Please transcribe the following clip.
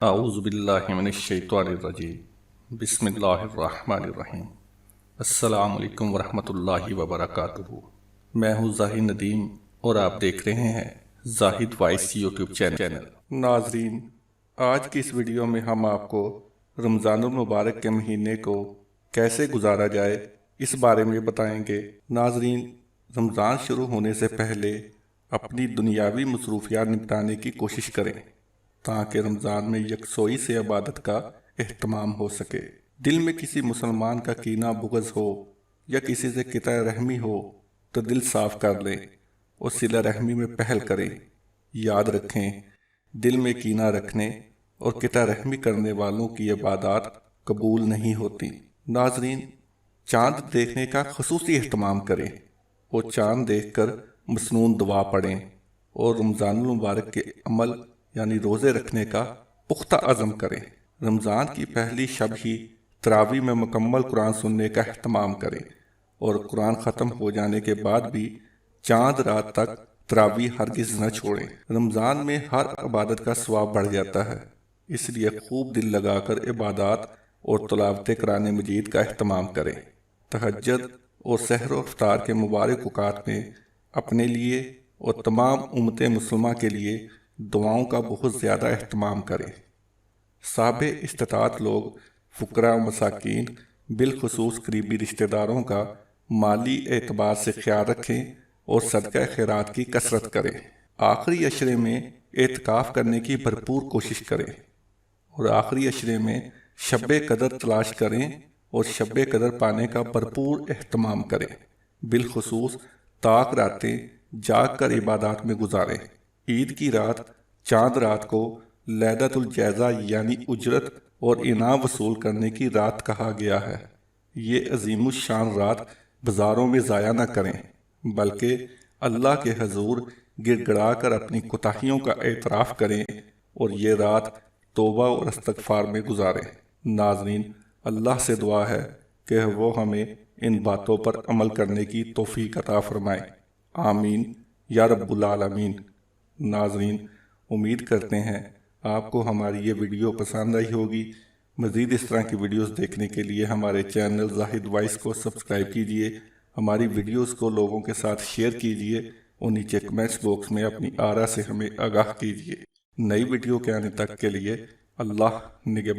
اعوذ باللہ من الشیطان الرجیم بسم اللہ الرحمن الرحیم۔ السلام علیکم ورحمۃ اللہ وبرکاتہ۔ میں ہوں زاہد ندیم اور آپ دیکھ رہے ہیں زاہد وائس یوٹیوب چینل۔ ناظرین، آج کی اس ویڈیو میں ہم آپ کو رمضان المبارک کے مہینے کو کیسے گزارا جائے اس بارے میں بتائیں گے۔ ناظرین، رمضان شروع ہونے سے پہلے اپنی دنیاوی مصروفیات نپٹانے کی کوشش کریں تاکہ رمضان میں یکسوئی سے عبادت کا اہتمام ہو سکے۔ دل میں کسی مسلمان کا کینہ بغض ہو یا کسی سے قطع رحمی ہو تو دل صاف کر لیں اور صلہ رحمی میں پہل کریں۔ یاد رکھیں، دل میں کینہ رکھنے اور قطع رحمی کرنے والوں کی عبادات قبول نہیں ہوتی۔ ناظرین، چاند دیکھنے کا خصوصی اہتمام کریں اور چاند دیکھ کر مسنون دعا پڑھیں اور رمضان المبارک کے عمل یعنی روزے رکھنے کا پختہ عزم کریں۔ رمضان کی پہلی شب ہی تراویح میں مکمل قرآن سننے کا اہتمام کریں اور قرآن ختم ہو جانے کے بعد بھی چاند رات تک تراویح ہرگز نہ چھوڑیں۔ رمضان میں ہر عبادت کا ثواب بڑھ جاتا ہے، اس لیے خوب دل لگا کر عبادات اور تلاوت قرآن مجید کا اہتمام کریں۔ تہجد اور سحر و افطار کے مبارک اوقات میں اپنے لیے اور تمام امت مسلمہ کے لیے دعاؤں کا بہت زیادہ اہتمام کریں۔ صاحب استطاعت لوگ فقراء و مساکین بالخصوص قریبی رشتہ داروں کا مالی اعتبار سے خیال رکھیں اور صدقہ خیرات کی کثرت کریں۔ آخری عشرے میں اعتکاف کرنے کی بھرپور کوشش کریں اور آخری عشرے میں شب قدر تلاش کریں اور شب قدر پانے کا بھرپور اہتمام کریں۔ بالخصوص طاق راتیں جاگ کر عبادات میں گزاریں۔ عید کی رات چاند رات کو لیلۃ الجائزہ یعنی اجرت اور انعام وصول کرنے کی رات کہا گیا ہے۔ یہ عظیم الشان رات بازاروں میں ضائع نہ کریں بلکہ اللہ کے حضور گر گڑا کر اپنی کوتاہیوں کا اعتراف کریں اور یہ رات توبہ اور استغفار میں گزاریں۔ ناظرین، اللہ سے دعا ہے کہ وہ ہمیں ان باتوں پر عمل کرنے کی توفیق عطا فرمائے۔ آمین یا رب العالمین۔ ناظرین، امید کرتے ہیں آپ کو ہماری یہ ویڈیو پسند آئی ہوگی۔ مزید اس طرح کی ویڈیوز دیکھنے کے لیے ہمارے چینل زاہد وائس کو سبسکرائب کیجیے، ہماری ویڈیوز کو لوگوں کے ساتھ شیئر کیجیے اور نیچے کمنٹس باکس میں اپنی آرا سے ہمیں آگاہ کیجیے۔ نئی ویڈیو کے آنے تک کے لیے اللہ نگہبان۔